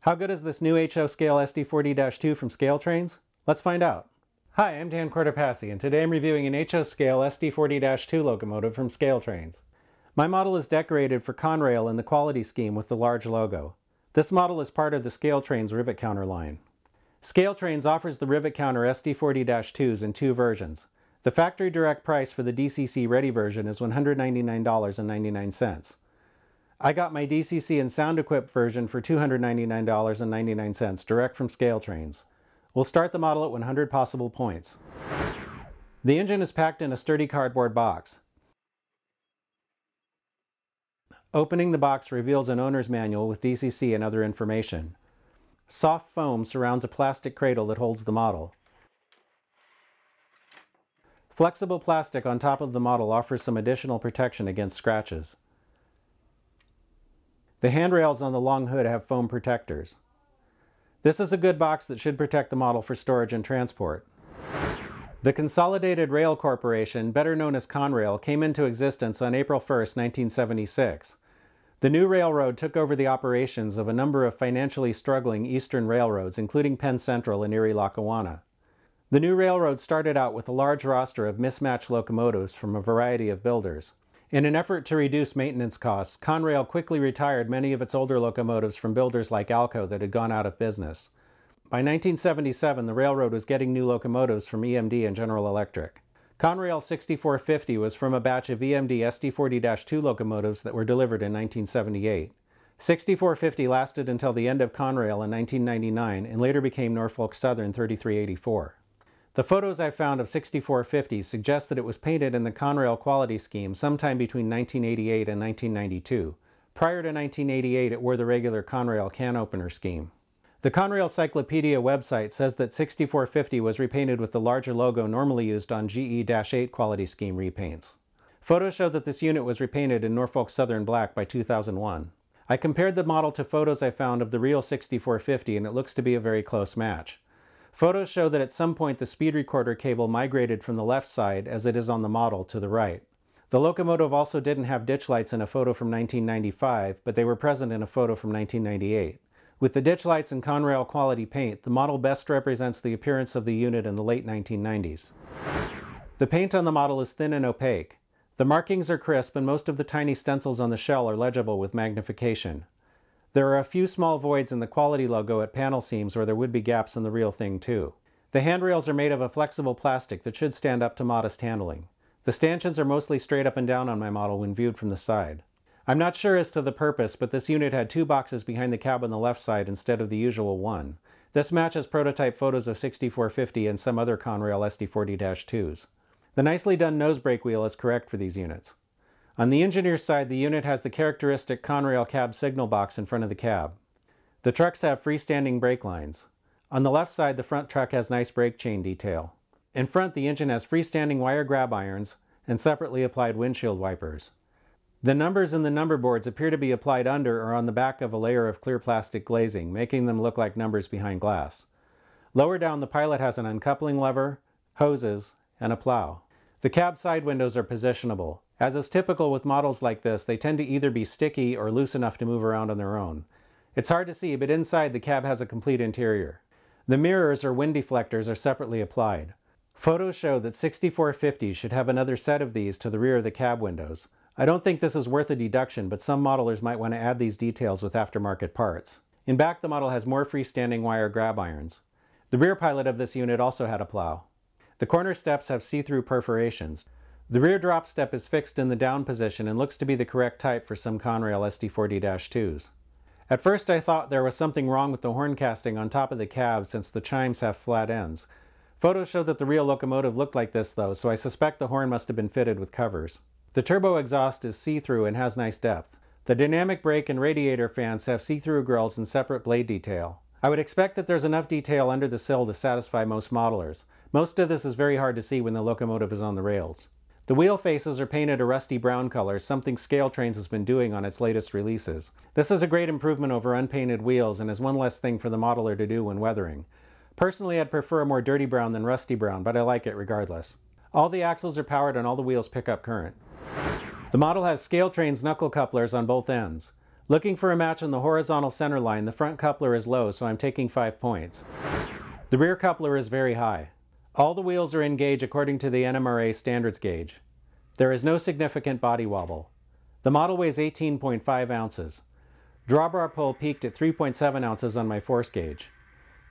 How good is this new HO scale SD40-2 from ScaleTrains? Let's find out. Hi, I'm Dan Cortopassi, and today I'm reviewing an HO scale SD40-2 locomotive from ScaleTrains. My model is decorated for Conrail in the quality scheme with the large logo. This model is part of the ScaleTrains rivet counter line. ScaleTrains offers the rivet counter SD40-2s in two versions. The factory direct price for the DCC ready version is $199.99. I got my DCC and sound equipped version for $299.99 direct from ScaleTrains. We'll start the model at 100 possible points. The engine is packed in a sturdy cardboard box. Opening the box reveals an owner's manual with DCC and other information. Soft foam surrounds a plastic cradle that holds the model. Flexible plastic on top of the model offers some additional protection against scratches. The handrails on the long hood have foam protectors. This is a good box that should protect the model for storage and transport. The Consolidated Rail Corporation, better known as Conrail, came into existence on April 1, 1976. The new railroad took over the operations of a number of financially struggling eastern railroads, including Penn Central and Erie, Lackawanna. The new railroad started out with a large roster of mismatched locomotives from a variety of builders. In an effort to reduce maintenance costs, Conrail quickly retired many of its older locomotives from builders like Alco that had gone out of business. By 1977, the railroad was getting new locomotives from EMD and General Electric. Conrail 6450 was from a batch of EMD SD40-2 locomotives that were delivered in 1978. 6450 lasted until the end of Conrail in 1999 and later became Norfolk Southern 3384. The photos I found of 6450 suggest that it was painted in the Conrail Quality scheme sometime between 1988 and 1992. Prior to 1988, it wore the regular Conrail can opener scheme. The Conrail Cyclopedia website says that 6450 was repainted with the larger logo normally used on GE-8 quality scheme repaints. Photos show that this unit was repainted in Norfolk Southern black by 2001. I compared the model to photos I found of the real 6450 and it looks to be a very close match. Photos show that at some point the speed recorder cable migrated from the left side, as it is on the model, to the right. The locomotive also didn't have ditch lights in a photo from 1995, but they were present in a photo from 1998. With the ditch lights and Conrail quality paint, the model best represents the appearance of the unit in the late 1990s. The paint on the model is thin and opaque. The markings are crisp and most of the tiny stencils on the shell are legible with magnification. There are a few small voids in the quality logo at panel seams where there would be gaps in the real thing too. The handrails are made of a flexible plastic that should stand up to modest handling. The stanchions are mostly straight up and down on my model when viewed from the side. I'm not sure as to the purpose, but this unit had two boxes behind the cab on the left side instead of the usual one. This matches prototype photos of 6450 and some other Conrail SD40-2s. The nicely done nose brake wheel is correct for these units. On the engineer's side, the unit has the characteristic Conrail cab signal box in front of the cab. The trucks have freestanding brake lines. On the left side, the front truck has nice brake chain detail. In front, the engine has freestanding wire grab irons and separately applied windshield wipers. The numbers in the number boards appear to be applied under or on the back of a layer of clear plastic glazing, making them look like numbers behind glass. Lower down, the pilot has an uncoupling lever, hoses, and a plow. The cab side windows are positionable. As is typical with models like this, they tend to either be sticky or loose enough to move around on their own. It's hard to see, but inside the cab has a complete interior. The mirrors or wind deflectors are separately applied. Photos show that 6450 should have another set of these to the rear of the cab windows. I don't think this is worth a deduction, but some modelers might want to add these details with aftermarket parts. In back, the model has more freestanding wire grab irons. The rear pilot of this unit also had a plow. The corner steps have see-through perforations. The rear drop step is fixed in the down position and looks to be the correct type for some Conrail SD40-2s. At first I thought there was something wrong with the horn casting on top of the cab since the chimes have flat ends. Photos show that the real locomotive looked like this though, so I suspect the horn must have been fitted with covers. The turbo exhaust is see-through and has nice depth. The dynamic brake and radiator fans have see-through grills and separate blade detail. I would expect that there's enough detail under the sill to satisfy most modelers. Most of this is very hard to see when the locomotive is on the rails. The wheel faces are painted a rusty brown color, something ScaleTrains has been doing on its latest releases. This is a great improvement over unpainted wheels and is one less thing for the modeler to do when weathering. Personally, I'd prefer a more dirty brown than rusty brown, but I like it regardless. All the axles are powered and all the wheels pick up current. The model has ScaleTrains knuckle couplers on both ends. Looking for a match on the horizontal center line, the front coupler is low, so I'm taking 5 points. The rear coupler is very high. All the wheels are in gauge according to the NMRA standards gauge. There is no significant body wobble. The model weighs 18.5 ounces. Drawbar pull peaked at 3.7 ounces on my force gauge.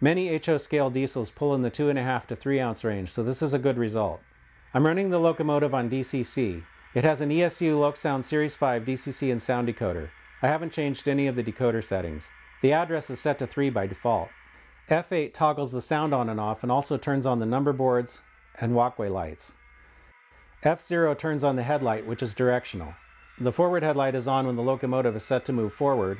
Many HO scale diesels pull in the 2.5 to 3 ounce range, so this is a good result. I'm running the locomotive on DCC. It has an ESU LocSound Series 5 DCC and sound decoder. I haven't changed any of the decoder settings. The address is set to 3 by default. F8 toggles the sound on and off and also turns on the number boards and walkway lights. F0 turns on the headlight, which is directional. The forward headlight is on when the locomotive is set to move forward,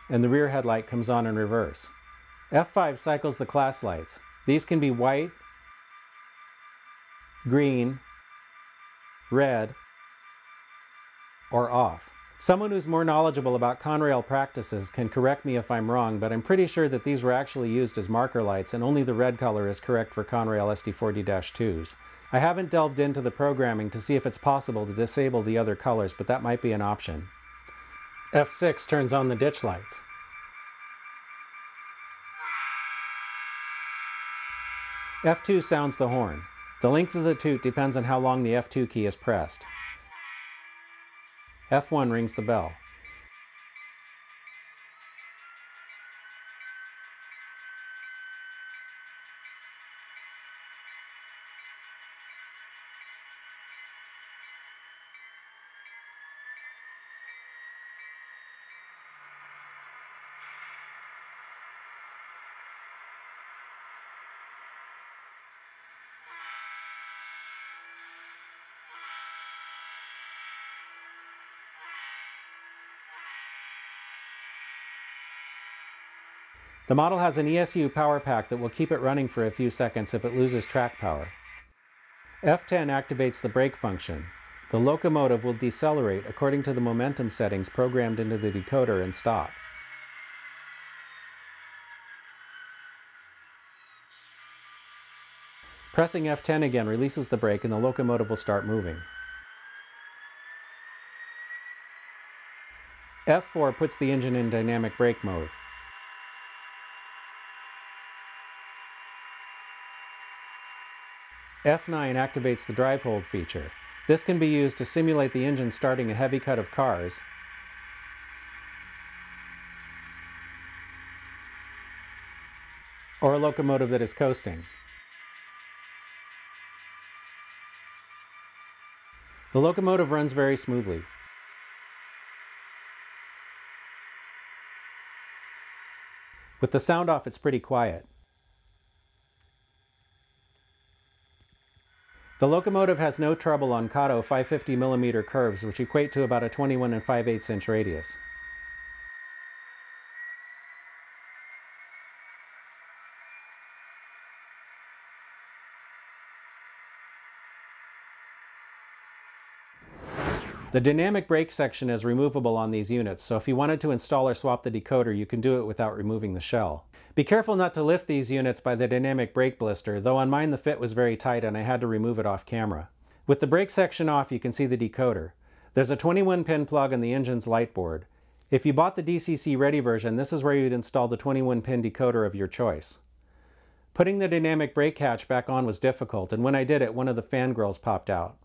and the rear headlight comes on in reverse. F5 cycles the class lights. These can be white, green, red, or off. Someone who's more knowledgeable about Conrail practices can correct me if I'm wrong, but I'm pretty sure that these were actually used as marker lights and only the red color is correct for Conrail SD40-2s. I haven't delved into the programming to see if it's possible to disable the other colors, but that might be an option. F6 turns on the ditch lights. F2 sounds the horn. The length of the toot depends on how long the F2 key is pressed. F1 rings the bell. The model has an ESU power pack that will keep it running for a few seconds if it loses track power. F10 activates the brake function. The locomotive will decelerate according to the momentum settings programmed into the decoder and stop. Pressing F10 again releases the brake and the locomotive will start moving. F4 puts the engine in dynamic brake mode. F9 activates the drive hold feature. This can be used to simulate the engine starting a heavy cut of cars or a locomotive that is coasting. The locomotive runs very smoothly. With the sound off, it's pretty quiet. The locomotive has no trouble on Kato 550mm curves, which equate to about a 21 5/8 inch radius. The dynamic brake section is removable on these units, so if you wanted to install or swap the decoder, you can do it without removing the shell. Be careful not to lift these units by the dynamic brake blister, though on mine the fit was very tight and I had to remove it off camera. With the brake section off, you can see the decoder. There's a 21-pin plug on the engine's light board. If you bought the DCC Ready version, this is where you'd install the 21-pin decoder of your choice. Putting the dynamic brake hatch back on was difficult, and when I did it, one of the fan grills popped out.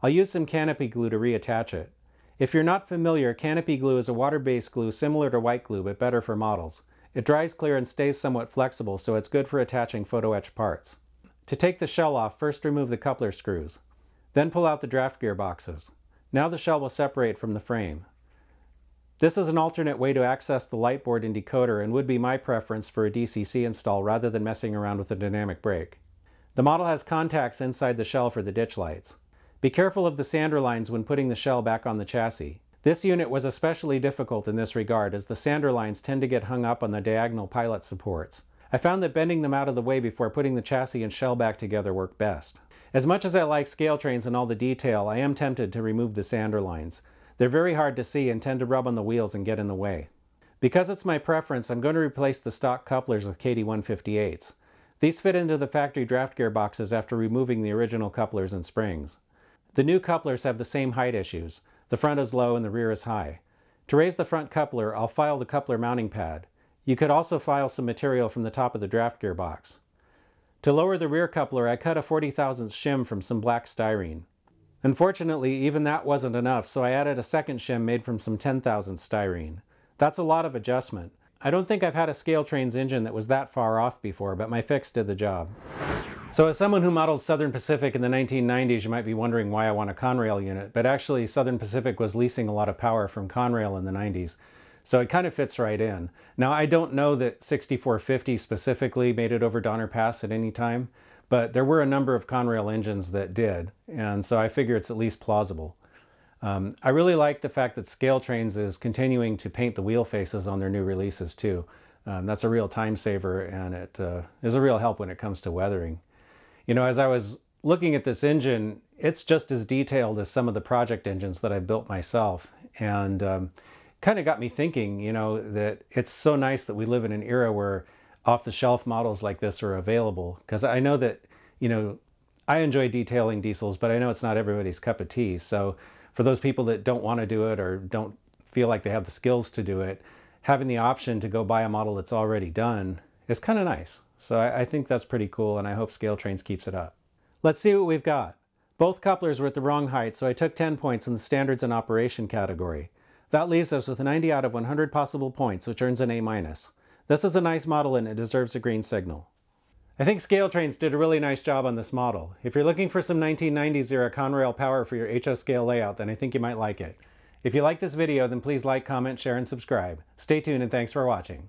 I'll use some canopy glue to reattach it. If you're not familiar, canopy glue is a water-based glue similar to white glue, but better for models. It dries clear and stays somewhat flexible, so it's good for attaching photo-etched parts. To take the shell off, first remove the coupler screws. Then pull out the draft gear boxes. Now the shell will separate from the frame. This is an alternate way to access the light board and decoder and would be my preference for a DCC install rather than messing around with a dynamic brake. The model has contacts inside the shell for the ditch lights. Be careful of the sander lines when putting the shell back on the chassis. This unit was especially difficult in this regard, as the sander lines tend to get hung up on the diagonal pilot supports. I found that bending them out of the way before putting the chassis and shell back together worked best. As much as I like ScaleTrains and all the detail, I am tempted to remove the sander lines. They're very hard to see and tend to rub on the wheels and get in the way. Because it's my preference, I'm going to replace the stock couplers with KD158s. These fit into the factory draft gear boxes after removing the original couplers and springs. The new couplers have the same height issues. The front is low and the rear is high. To raise the front coupler, I'll file the coupler mounting pad. You could also file some material from the top of the draft gearbox. To lower the rear coupler, I cut a 40,000th shim from some black styrene. Unfortunately, even that wasn't enough, so I added a second shim made from some 10,000th styrene. That's a lot of adjustment. I don't think I've had a ScaleTrains engine that was that far off before, but my fix did the job. So as someone who modeled Southern Pacific in the 1990s, you might be wondering why I want a Conrail unit, but actually Southern Pacific was leasing a lot of power from Conrail in the 90s, so it kind of fits right in. Now, I don't know that 6450 specifically made it over Donner Pass at any time, but there were a number of Conrail engines that did, and so I figure it's at least plausible. I really like the fact that ScaleTrains is continuing to paint the wheel faces on their new releases too. That's a real time saver, and it is a real help when it comes to weathering. You know, as I was looking at this engine, it's just as detailed as some of the project engines that I built myself, and kind of got me thinking, you know, that it's so nice that we live in an era where off-the-shelf models like this are available, because I know that, you know, I enjoy detailing diesels, but I know it's not everybody's cup of tea. So for those people that don't want to do it or don't feel like they have the skills to do it, having the option to go buy a model that's already done is kind of nice. So I think that's pretty cool, and I hope ScaleTrains keeps it up. Let's see what we've got. Both couplers were at the wrong height, so I took 10 points in the standards and operation category. That leaves us with 90 out of 100 possible points, which earns an A-. This is a nice model and it deserves a green signal. I think ScaleTrains did a really nice job on this model. If you're looking for some 1990s era Conrail power for your HO scale layout, then I think you might like it. If you like this video, then please like, comment, share, and subscribe. Stay tuned and thanks for watching.